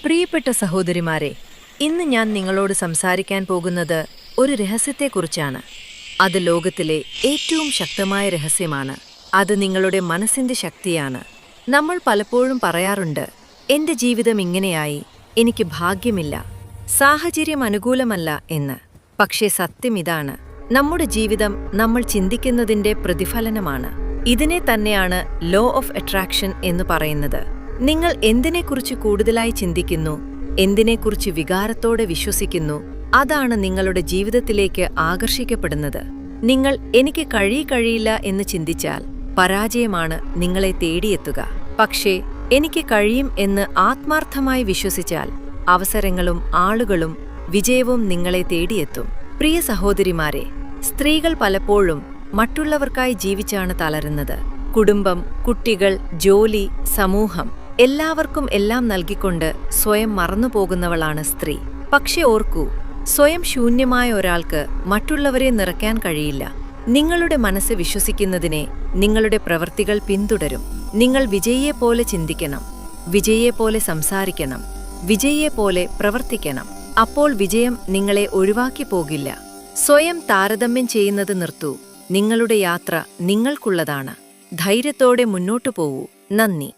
പ്രിയപ്പെട്ട സഹോദരിമാരെ, ഇന്ന് ഞാൻ നിങ്ങളോട് സംസാരിക്കാൻ പോകുന്നത് ഒരു രഹസ്യത്തെക്കുറിച്ചാണ്. അത് ലോകത്തിലെ ഏറ്റവും ശക്തമായ രഹസ്യമാണ്. അത് നിങ്ങളുടെ മനസ്സിന്റെ ശക്തിയാണ്. നമ്മൾ പലപ്പോഴും പറയാറുണ്ട്, എന്റെ ജീവിതം ഇങ്ങനെയായി, എനിക്ക് ഭാഗ്യമില്ല, സാഹചര്യം അനുകൂലമല്ല എന്ന്. പക്ഷേ സത്യം ഇതാണ്, നമ്മുടെ ജീവിതം നമ്മൾ ചിന്തിക്കുന്നതിന്റെ പ്രതിഫലനമാണ്. ഇതിനെ തന്നെയാണ് ലോ ഓഫ് അട്രാക്ഷൻ എന്ന് പറയുന്നത്. നിങ്ങൾ എന്തിനെക്കുറിച്ച് കൂടുതലായി ചിന്തിക്കുന്നു, എന്തിനെക്കുറിച്ച് വികാരത്തോടെ വിശ്വസിക്കുന്നു, അതാണ് നിങ്ങളുടെ ജീവിതത്തിലേക്ക് ആകർഷിക്കപ്പെടുന്നത്. നിങ്ങൾ എനിക്ക് കഴിയില്ല എന്ന് ചിന്തിച്ചാൽ പരാജയമാണ് നിങ്ങളെ തേടിയെത്തുക. പക്ഷേ എനിക്ക് കഴിയും എന്ന് ആത്മാർത്ഥമായി വിശ്വസിച്ചാൽ അവസരങ്ങളും ആളുകളും വിജയവും നിങ്ങളെ തേടിയെത്തും. പ്രിയ സഹോദരിമാരെ, സ്ത്രീകൾ പലപ്പോഴും മറ്റുള്ളവർക്കായി ജീവിച്ചാണ് തളരുന്നത്. കുടുംബം, കുട്ടികൾ, ജോലി, സമൂഹം എല്ലാവർക്കും എല്ലാം നൽകിക്കൊണ്ട് സ്വയം മറന്നുപോകുന്നവളാണ് സ്ത്രീ. പക്ഷെ ഓർക്കൂ, സ്വയം ശൂന്യമായ ഒരാൾക്ക് മറ്റുള്ളവരെ നിറയ്ക്കാൻ കഴിയില്ല. നിങ്ങളുടെ മനസ്സ് വിശ്വസിക്കുന്നതിനെ നിങ്ങളുടെ പ്രവൃത്തികൾ പിന്തുടരും. നിങ്ങൾ വിജയിയെപ്പോലെ ചിന്തിക്കണം, വിജയിയെപ്പോലെ സംസാരിക്കണം, വിജയിയെപ്പോലെ പ്രവർത്തിക്കണം. അപ്പോൾ വിജയം നിങ്ങളെ ഒഴിവാക്കി പോകില്ല. സ്വയം താരതമ്യം ചെയ്യുന്നത് നിർത്തൂ. നിങ്ങളുടെ യാത്ര നിങ്ങൾക്കുള്ളതാണ്. ധൈര്യത്തോടെ മുന്നോട്ടു പോവൂ. നന്ദി.